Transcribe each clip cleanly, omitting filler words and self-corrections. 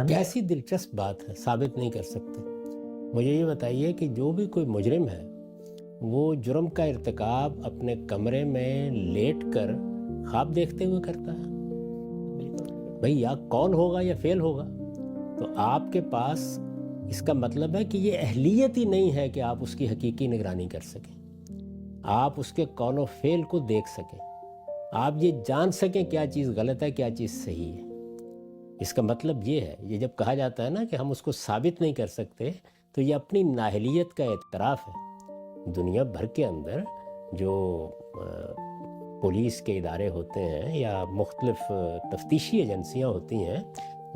کیسی دلچسپ بات ہے، ثابت نہیں کر سکتے۔ مجھے یہ بتائیے کہ جو بھی کوئی مجرم ہے وہ جرم کا ارتکاب اپنے کمرے میں لیٹ کر خواب دیکھتے ہوئے کرتا ہے؟ بھئی یا کون ہوگا یا فعل ہوگا؟ تو آپ کے پاس اس کا مطلب ہے کہ یہ اہلیت ہی نہیں ہے کہ آپ اس کی حقیقی نگرانی کر سکیں، آپ اس کے قول و فعل کو دیکھ سکیں، آپ یہ جان سکیں کیا چیز غلط ہے کیا چیز صحیح ہے۔ اس کا مطلب یہ ہے، یہ جب کہا جاتا ہے نا کہ ہم اس کو ثابت نہیں کر سکتے، تو یہ اپنی نااہلیت کا اعتراف ہے۔ دنیا بھر کے اندر جو پولیس کے ادارے ہوتے ہیں یا مختلف تفتیشی ایجنسیاں ہوتی ہیں،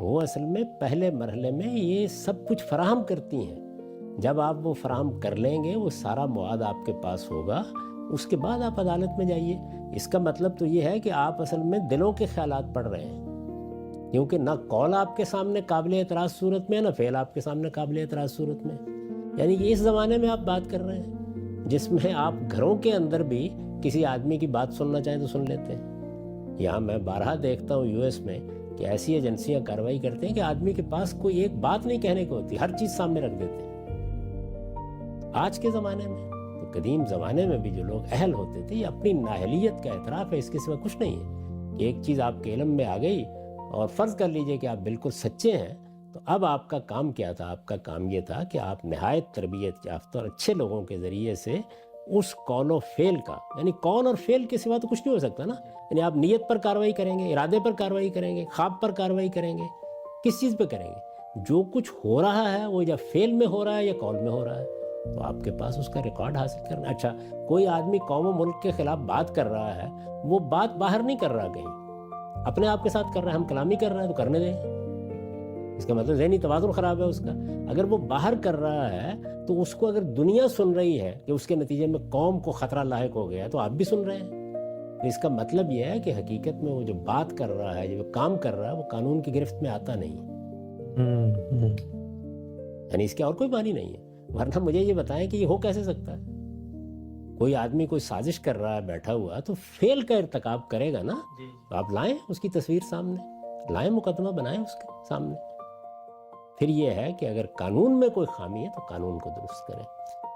وہ اصل میں پہلے مرحلے میں یہ سب کچھ فراہم کرتی ہیں۔ جب آپ وہ فراہم کر لیں گے، وہ سارا مواد آپ کے پاس ہوگا، اس کے بعد آپ عدالت میں جائیے۔ اس کا مطلب تو یہ ہے کہ آپ اصل میں دلوں کے خیالات پڑھ رہے ہیں، کیونکہ نہ قول آپ کے سامنے قابل اعتراض صورت میں ہے، نہ فعل آپ کے سامنے قابل اعتراض صورت میں ہے۔ یعنی یہ اس زمانے میں آپ بات کر رہے ہیں جس میں آپ گھروں کے اندر بھی کسی آدمی کی بات سننا چاہیں تو سن لیتے ہیں۔ یہاں میں بارہا دیکھتا ہوں یو ایس میں کہ ایسی ایجنسیاں کارروائی کرتے ہیں کہ آدمی کے پاس کوئی ایک بات نہیں کہنے کو ہوتی، ہر چیز سامنے رکھ دیتے ہیں۔ آج کے زمانے میں تو قدیم زمانے میں بھی جو لوگ اہل ہوتے تھے، یہ اپنی نااہلیت کا اعتراف ہے، اس کے سوا کچھ نہیں ہے کہ ایک چیز آپ کے علم میں آ گئی اور فرض کر لیجئے کہ آپ بالکل سچے ہیں، تو اب آپ کا کام کیا تھا؟ آپ کا کام یہ تھا کہ آپ نہایت تربیت یافتہ اور اچھے لوگوں کے ذریعے سے اس قول و فعل کا، یعنی قول اور فعل کے سوا تو کچھ نہیں ہو سکتا نا، یعنی آپ نیت پر کارروائی کریں گے، ارادے پر کارروائی کریں گے، خواب پر کارروائی کریں گے، کس چیز پہ کریں گے؟ جو کچھ ہو رہا ہے وہ یا فعل میں ہو رہا ہے یا قول میں ہو رہا ہے، تو آپ کے پاس اس کا ریکارڈ حاصل کرنا۔ اچھا، کوئی آدمی قوم و ملک کے خلاف بات کر رہا ہے، وہ بات باہر نہیں کر رہا کہیں، اپنے آپ کے ساتھ کر رہا ہے، ہم کلامی کر رہے ہیں تو کرنے دیں۔ اس کا مطلب ذہنی توازن خراب ہے اس کا۔ اگر وہ باہر کر رہا ہے تو اس کو اگر دنیا سن رہی ہے کہ اس کے نتیجے میں قوم کو خطرہ لاحق ہو گیا، تو آپ بھی سن رہے ہیں۔ اس کا مطلب یہ ہے کہ حقیقت میں وہ جو بات کر رہا ہے، جو کام کر رہا ہے، وہ قانون کی گرفت میں آتا نہیں، یعنی اس کے اور کوئی معنی نہیں ہے۔ ورنہ مجھے یہ بتائیں کہ یہ ہو کیسے سکتا ہے؟ کوئی آدمی کوئی سازش کر رہا ہے بیٹھا ہوا تو فعل کا ارتکاب کرے گا نا، تو آپ لائیں اس کی تصویر سامنے، لائیں مقدمہ بنائیں اس کے سامنے۔ پھر یہ ہے کہ اگر قانون میں کوئی خامی ہے تو قانون کو درست کریں۔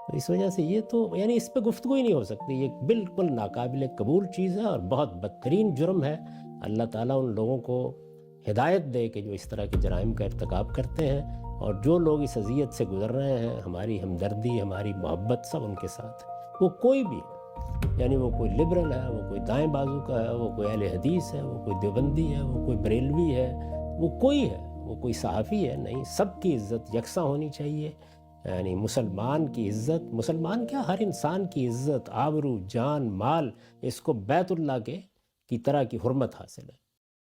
تو اس وجہ سے یہ تو یعنی اس پہ گفتگو ہی نہیں ہو سکتی، یہ بالکل ناقابل قبول چیز ہے اور بہت بدترین جرم ہے۔ اللہ تعالیٰ ان لوگوں کو ہدایت دے کہ جو اس طرح کے جرائم کا ارتکاب کرتے ہیں، اور جو لوگ اس اذیت سے گزر رہے ہیں، ہماری ہمدردی، ہماری محبت سب ان کے ساتھ ہے، وہ کوئی بھی، یعنی وہ کوئی لبرل ہے، وہ کوئی دائیں بازو کا ہے، وہ کوئی اہل حدیث ہے، وہ کوئی دیوبندی ہے، وہ کوئی بریلوی ہے، وہ کوئی ہے، وہ کوئی صحافی ہے، نہیں، سب کی عزت یکساں ہونی چاہیے۔ یعنی مسلمان کی عزت، مسلمان کیا، ہر انسان کی عزت، آبرو، جان، مال، اس کو بیت اللہ کی طرح کی حرمت حاصل ہے۔